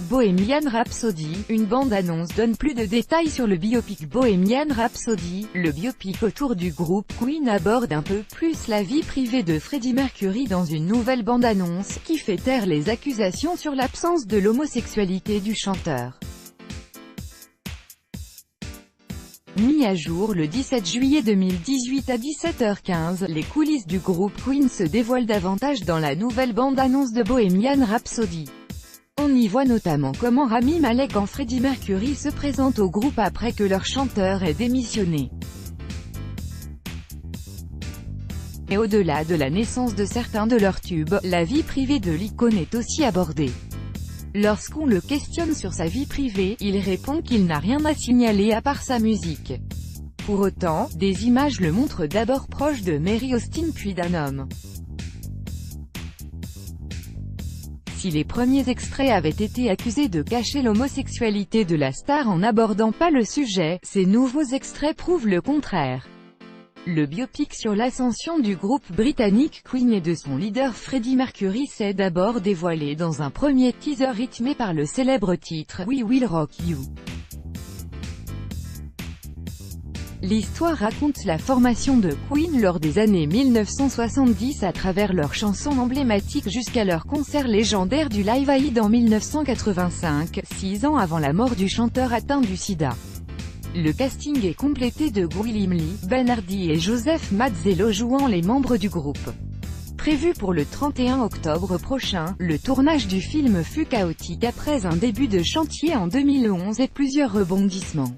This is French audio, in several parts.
Bohemian Rhapsody. Une bande-annonce donne plus de détails sur le biopic Bohemian Rhapsody. Le biopic autour du groupe Queen aborde un peu plus la vie privée de Freddie Mercury dans une nouvelle bande-annonce, qui fait taire les accusations sur l'absence de l'homosexualité du chanteur. Mis à jour le 17 juillet 2018 à 17h15, les coulisses du groupe Queen se dévoilent davantage dans la nouvelle bande-annonce de Bohemian Rhapsody. On y voit notamment comment Rami Malek en Freddie Mercury se présente au groupe après que leur chanteur ait démissionné. Et au-delà de la naissance de certains de leurs tubes, la vie privée de l'icône est aussi abordée. Lorsqu'on le questionne sur sa vie privée, il répond qu'il n'a rien à signaler à part sa musique. Pour autant, des images le montrent d'abord proche de Mary Austin puis d'un homme. Si les premiers extraits avaient été accusés de cacher l'homosexualité de la star en n'abordant pas le sujet, ces nouveaux extraits prouvent le contraire. Le biopic sur l'ascension du groupe britannique Queen et de son leader Freddie Mercury s'est d'abord dévoilé dans un premier teaser rythmé par le célèbre titre « We Will Rock You ». L'histoire raconte la formation de Queen lors des années 1970 à travers leurs chansons emblématiques jusqu'à leur concert légendaire du Live Aid en 1985, 6 ans avant la mort du chanteur atteint du sida. Le casting est complété de Gwilym Lee, Ben Hardy et Joseph Mazzello jouant les membres du groupe. Prévu pour le 31 octobre prochain, le tournage du film fut chaotique après un début de chantier en 2011 et plusieurs rebondissements.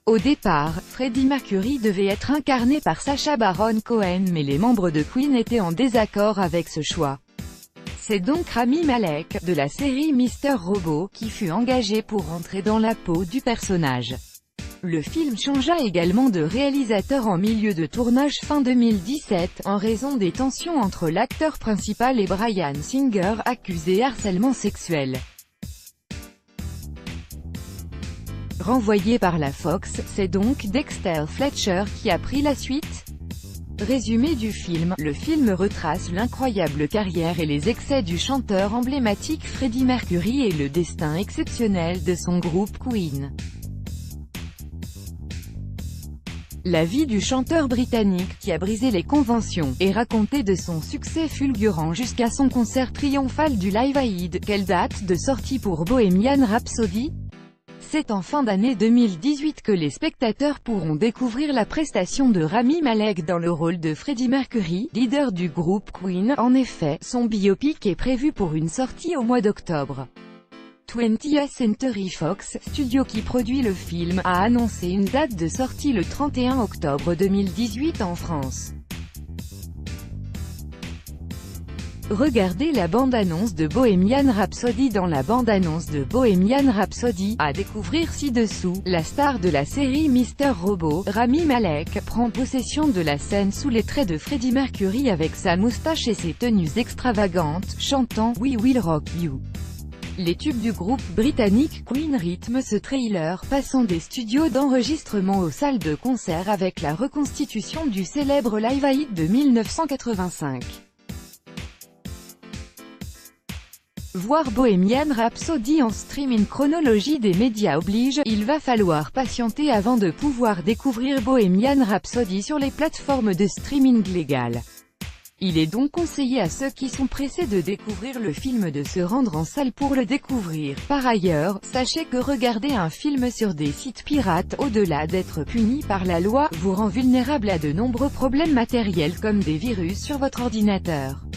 Au départ, Freddie Mercury devait être incarné par Sacha Baron Cohen mais les membres de Queen étaient en désaccord avec ce choix. C'est donc Rami Malek, de la série Mr. Robot, qui fut engagé pour entrer dans la peau du personnage. Le film changea également de réalisateur en milieu de tournage fin 2017, en raison des tensions entre l'acteur principal et Bryan Singer, accusé harcèlement sexuel. Renvoyé par la Fox, c'est donc Dexter Fletcher qui a pris la suite. Résumé du film, le film retrace l'incroyable carrière et les excès du chanteur emblématique Freddie Mercury et le destin exceptionnel de son groupe Queen. La vie du chanteur britannique qui a brisé les conventions, est racontée de son succès fulgurant jusqu'à son concert triomphal du Live Aid. Quelle date de sortie pour Bohemian Rhapsody? C'est en fin d'année 2018 que les spectateurs pourront découvrir la prestation de Rami Malek dans le rôle de Freddie Mercury, leader du groupe Queen. En effet, son biopic est prévu pour une sortie au mois d'octobre. 20th Century Fox, studio qui produit le film, a annoncé une date de sortie le 31 octobre 2018 en France. Regardez la bande-annonce de Bohemian Rhapsody. Dans la bande-annonce de Bohemian Rhapsody, à découvrir ci-dessous, la star de la série Mr. Robot, Rami Malek, prend possession de la scène sous les traits de Freddie Mercury avec sa moustache et ses tenues extravagantes, chantant « We Will Rock You ». Les tubes du groupe britannique Queen rythment ce trailer, passant des studios d'enregistrement aux salles de concert avec la reconstitution du célèbre Live Aid de 1985. Voir Bohemian Rhapsody en streaming. Chronologie des médias oblige, il va falloir patienter avant de pouvoir découvrir Bohemian Rhapsody sur les plateformes de streaming légales. Il est donc conseillé à ceux qui sont pressés de découvrir le film de se rendre en salle pour le découvrir. Par ailleurs, sachez que regarder un film sur des sites pirates, au-delà d'être puni par la loi, vous rend vulnérable à de nombreux problèmes matériels comme des virus sur votre ordinateur.